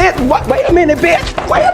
What? Wait a minute, bitch. Wait a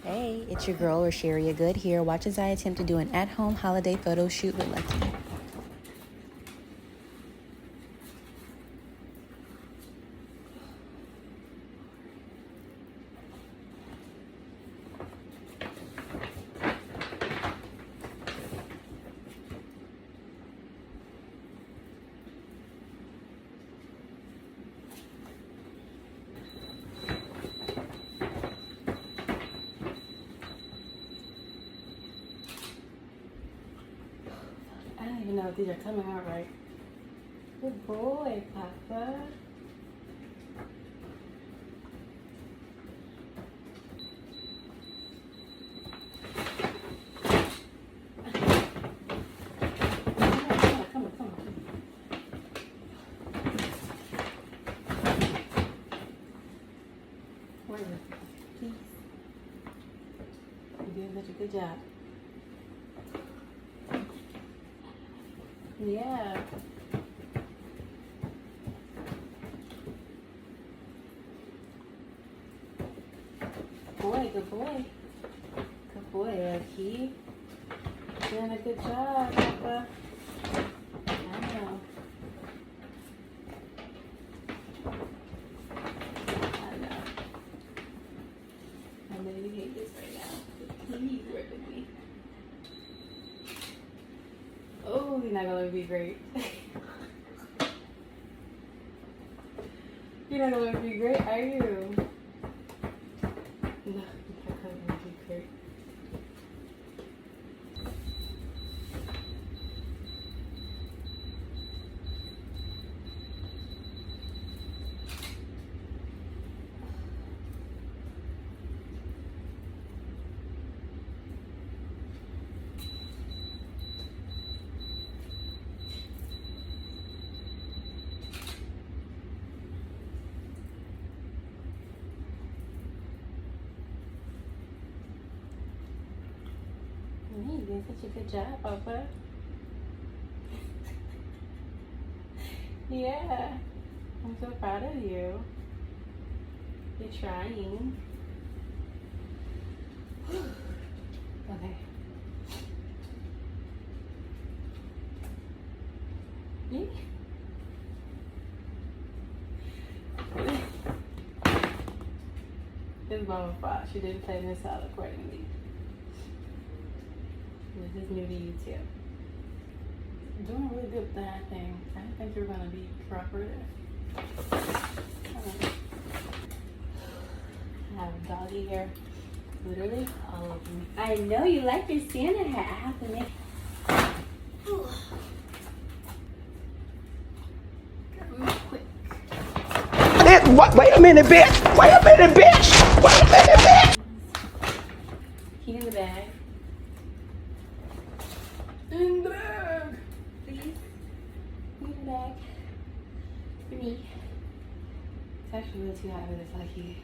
Hey, it's your girl Riaa Good here. Watch as I attempt to do an at-home holiday photo shoot with Lucky. I don't even know if these are coming out right. Good boy, Papa. Come on. Where is it? Please. You're doing such a good job. Yeah. Good boy. Good boy, Lucky. Doing a good job, Papa. I know. I know you hate this right now. Please work with me. Oh, you're not gonna be great. You're not gonna be great, are you? No, you're not gonna be great. You did such a good job, Papa. Yeah, I'm so proud of you. You're trying. Okay. Yeah. It's Mama's fault. She didn't plan this out accordingly. This is new to you too. You're doing really good with that thing. I didn't think you were gonna be cooperative. I have a doggy here. Literally all over me. I know you like your Santa hat. I have to make. Real quick. What? Wait a minute, bitch. Wait a minute, bitch. Wait a minute, bitch. Key in the bag. In the bag. Please. In the bag. For me. It's actually a little too hot for this, Lucky.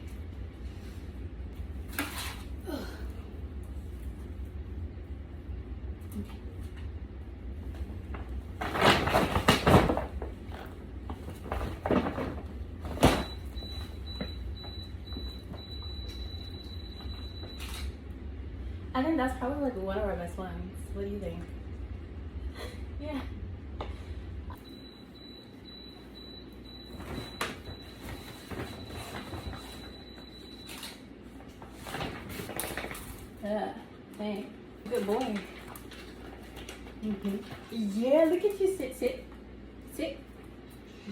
I think that's probably like one of our best ones. What do you think? Yeah. Thanks. Good boy. Yeah, look at you. Sit.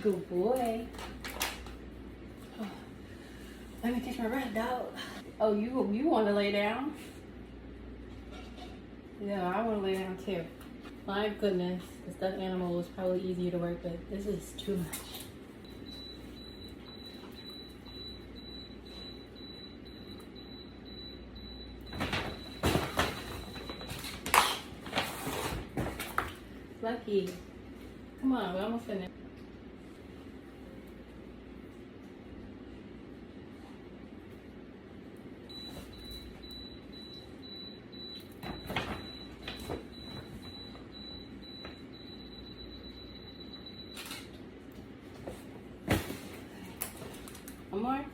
Good boy. Oh, let me catch my breath, dog. Oh, you want to lay down? Yeah, I want to lay down too. My goodness, the stuffed animal was probably easier to work with. This is too much. Lucky. Come on, we're almost finished. One more.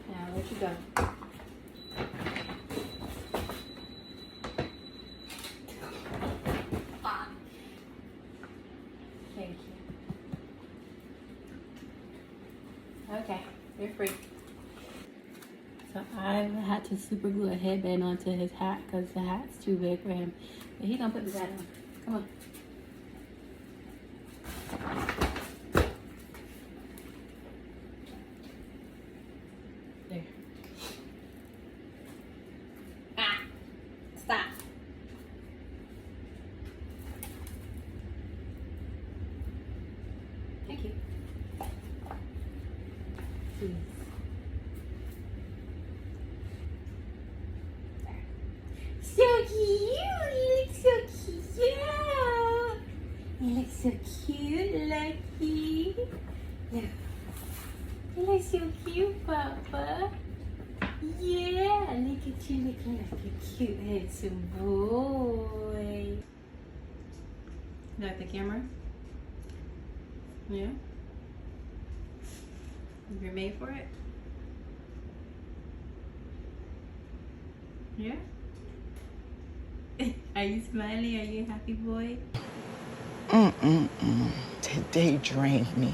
Now, where'd you go? Thank you. Okay, you're free. So I had to super glue a headband onto his hat because the hat's too big for him. But he's gonna put his hat on. Come on. There. Ah! Stop. Thank you. Please. So cute! You look so cute! You look so cute, Lucky. Look. You look so cute, Papa. Yeah, look at you looking like a cute, handsome boy. You like the camera? Yeah? You're made for it? Yeah? Are you smiling? Are you a happy boy? Today drained me.